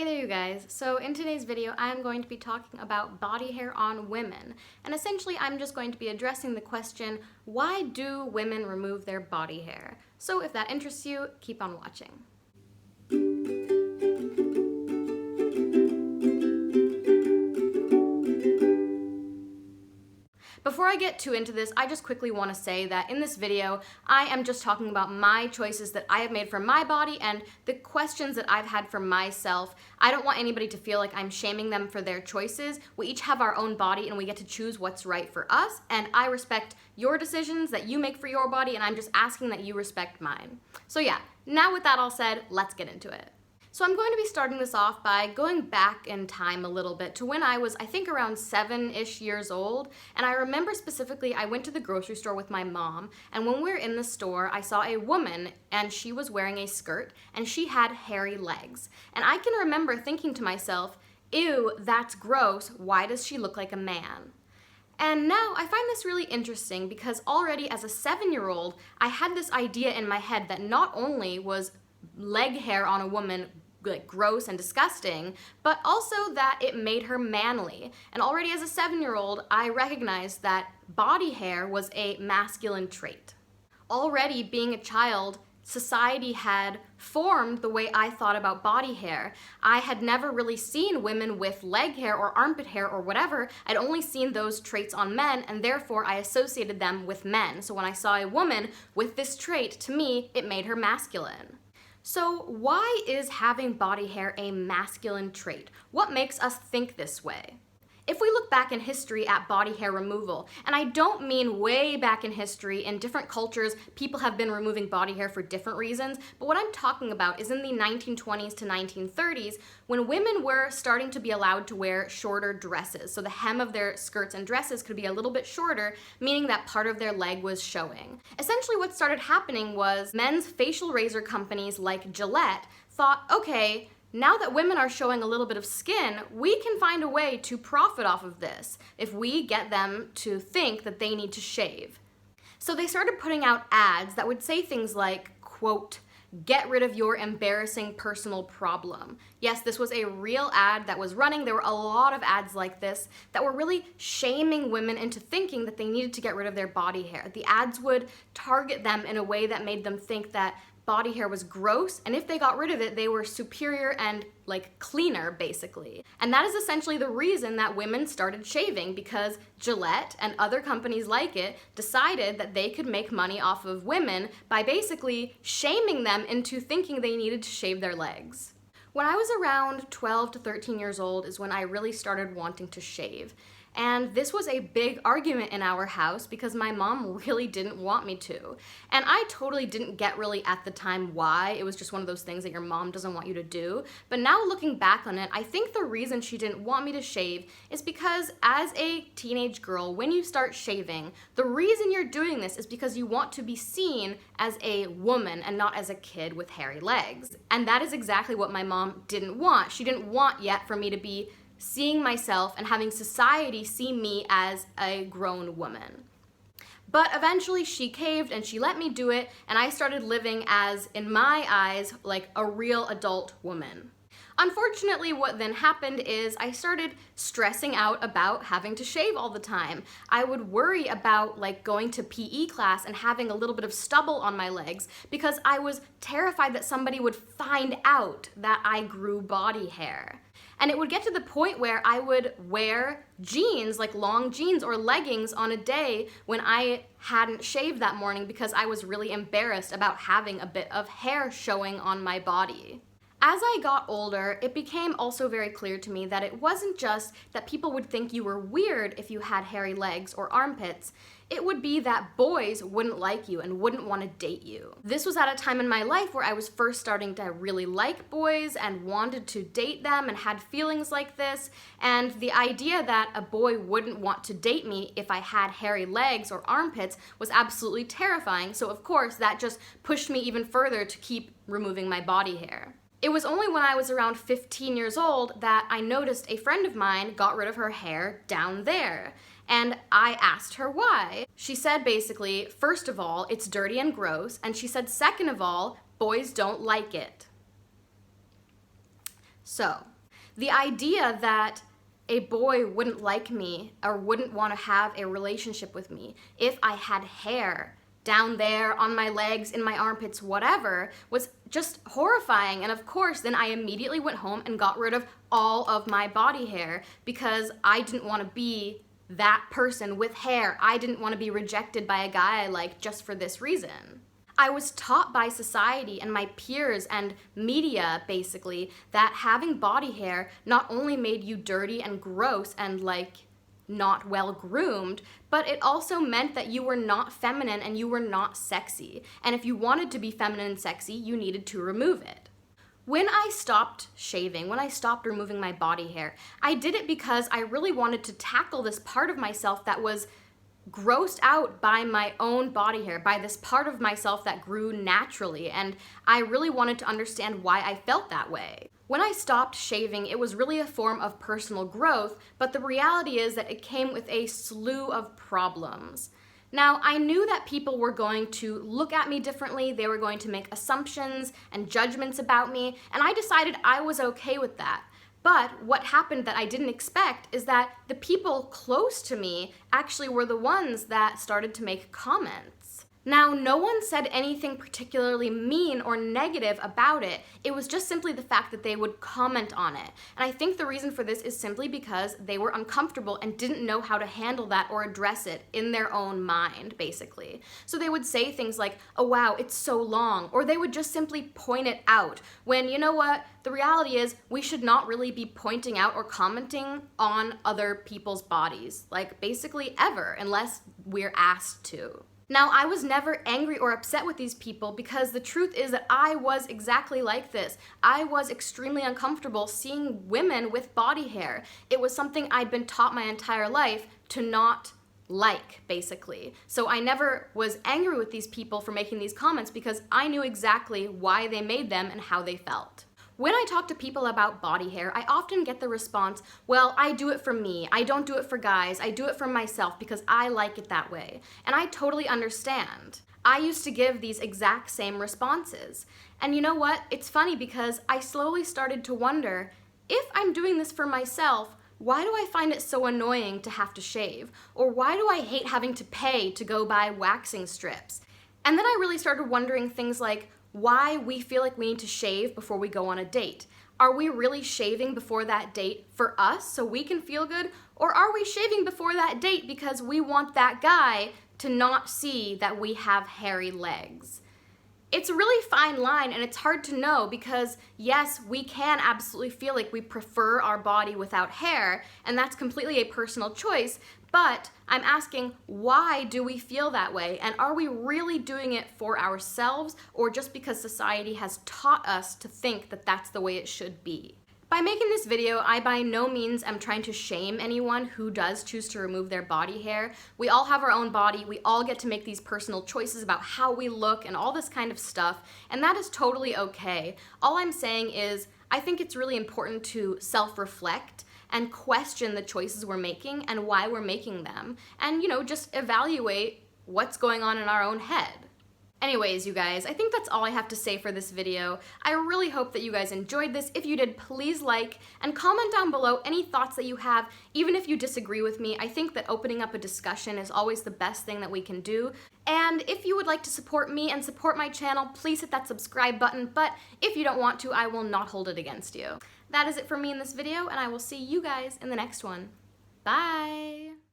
Hey there you guys. So in today's video I'm going to be talking about body hair on women, and essentially I'm just going to be addressing the question, why do women remove their body hair? So if that interests you, keep on watching. Before I get too into this, I just quickly want to say that in this video, I am just talking about my choices that I have made for my body and the questions that I've had for myself. I don't want anybody to feel like I'm shaming them for their choices. We each have our own body and we get to choose what's right for us, and I respect your decisions that you make for your body, and I'm just asking that you respect mine. So yeah, now with that all said, let's get into it. So I'm going to be starting this off by going back in time a little bit to when I was, I think, around 7-ish years old. And I remember specifically I went to the grocery store with my mom, and when we were in the store, I saw a woman and she was wearing a skirt and she had hairy legs. And I can remember thinking to myself, ew, that's gross, why does she look like a man? And now I find this really interesting because already as a 7-year-old, I had this idea in my head that not only was leg hair on a woman like gross and disgusting, but also that it made her manly. And already as a 7-year-old, I recognized that body hair was a masculine trait. Already being a child, society had formed the way I thought about body hair. I had never really seen women with leg hair or armpit hair or whatever. I'd only seen those traits on men, and therefore I associated them with men. So when I saw a woman with this trait, to me, it made her masculine. So why is having body hair a masculine trait? What makes us think this way? If we look back in history at body hair removal, and I don't mean way back in history, in different cultures, people have been removing body hair for different reasons, but what I'm talking about is in the 1920s to 1930s, when women were starting to be allowed to wear shorter dresses. So the hem of their skirts and dresses could be a little bit shorter, meaning that part of their leg was showing. Essentially what started happening was men's facial razor companies like Gillette thought, okay, now that women are showing a little bit of skin, we can find a way to profit off of this if we get them to think that they need to shave. So they started putting out ads that would say things like, quote, "Get rid of your embarrassing personal problem." Yes, this was a real ad that was running. There were a lot of ads like this that were really shaming women into thinking that they needed to get rid of their body hair. The ads would target them in a way that made them think that body hair was gross, and if they got rid of it, they were superior and like cleaner, basically. And that is essentially the reason that women started shaving, because Gillette and other companies like it decided that they could make money off of women by basically shaming them into thinking they needed to shave their legs. When I was around 12 to 13 years old is when I really started wanting to shave. And this was a big argument in our house because my mom really didn't want me to. And I totally didn't get really at the time why. It was just one of those things that your mom doesn't want you to do. But now looking back on it, I think the reason she didn't want me to shave is because as a teenage girl, when you start shaving, the reason you're doing this is because you want to be seen as a woman and not as a kid with hairy legs. And that is exactly what my mom didn't want. She didn't want yet for me to be seeing myself and having society see me as a grown woman. But eventually she caved and she let me do it, and I started living as, in my eyes, like a real adult woman. Unfortunately, what then happened is I started stressing out about having to shave all the time. I would worry about like going to PE class and having a little bit of stubble on my legs because I was terrified that somebody would find out that I grew body hair. And it would get to the point where I would wear jeans, like long jeans or leggings on a day when I hadn't shaved that morning because I was really embarrassed about having a bit of hair showing on my body. As I got older, it became also very clear to me that it wasn't just that people would think you were weird if you had hairy legs or armpits. It would be that boys wouldn't like you and wouldn't want to date you. This was at a time in my life where I was first starting to really like boys and wanted to date them and had feelings like this, and the idea that a boy wouldn't want to date me if I had hairy legs or armpits was absolutely terrifying, so of course that just pushed me even further to keep removing my body hair. It was only when I was around 15 years old that I noticed a friend of mine got rid of her hair down there. And I asked her why. She said basically, first of all, it's dirty and gross, and she said second of all, boys don't like it. So, The idea that a boy wouldn't like me or wouldn't want to have a relationship with me if I had hair down there, on my legs, in my armpits, whatever, was just horrifying. And of course, then I immediately went home and got rid of all of my body hair because I didn't want to be that person with hair. I didn't want to be rejected by a guy I liked just for this reason. I was taught by society and my peers and media, basically, that having body hair not only made you dirty and gross and not well groomed, but it also meant that you were not feminine and you were not sexy. And if you wanted to be feminine and sexy, you needed to remove it. When I stopped shaving, when I stopped removing my body hair, I did it because I really wanted to tackle this part of myself that was grossed out by my own body hair, by this part of myself that grew naturally, and I really wanted to understand why I felt that way. When I stopped shaving, it was really a form of personal growth, but the reality is that it came with a slew of problems. Now, I knew that people were going to look at me differently, they were going to make assumptions and judgments about me, and I decided I was okay with that. But what happened that I didn't expect is that the people close to me actually were the ones that started to make comments. Now, no one said anything particularly mean or negative about it. It was just simply the fact that they would comment on it. And I think the reason for this is simply because they were uncomfortable and didn't know how to handle that or address it in their own mind, basically. So they would say things like, "Oh wow, it's so long," or they would just simply point it out, when, you know what, the reality is we should not really be pointing out or commenting on other people's bodies, basically ever, unless we're asked to. Now, I was never angry or upset with these people because the truth is that I was exactly like this. I was extremely uncomfortable seeing women with body hair. It was something I'd been taught my entire life to not like, basically. So I never was angry with these people for making these comments because I knew exactly why they made them and how they felt. When I talk to people about body hair, I often get the response, "Well, I do it for me. I don't do it for guys. I do it for myself because I like it that way." And I totally understand. I used to give these exact same responses. And you know what? It's funny because I slowly started to wonder, if I'm doing this for myself, why do I find it so annoying to have to shave? Or why do I hate having to pay to go buy waxing strips? And then I really started wondering things like, why we feel like we need to shave before we go on a date. Are we really shaving before that date for us so we can feel good? Or are we shaving before that date because we want that guy to not see that we have hairy legs? It's a really fine line and it's hard to know because yes, we can absolutely feel like we prefer our body without hair, and that's completely a personal choice, but I'm asking, why do we feel that way? And are we really doing it for ourselves or just because society has taught us to think that that's the way it should be? By making this video, I by no means am trying to shame anyone who does choose to remove their body hair. We all have our own body, we all get to make these personal choices about how we look and all this kind of stuff, and that is totally okay. All I'm saying is, I think it's really important to self-reflect and question the choices we're making and why we're making them, and just evaluate what's going on in our own head. Anyways, you guys, I think that's all I have to say for this video. I really hope that you guys enjoyed this. If you did, please like and comment down below any thoughts that you have, even if you disagree with me. I think that opening up a discussion is always the best thing that we can do. And if you would like to support me and support my channel, please hit that subscribe button, but if you don't want to, I will not hold it against you. That is it for me in this video, and I will see you guys in the next one. Bye!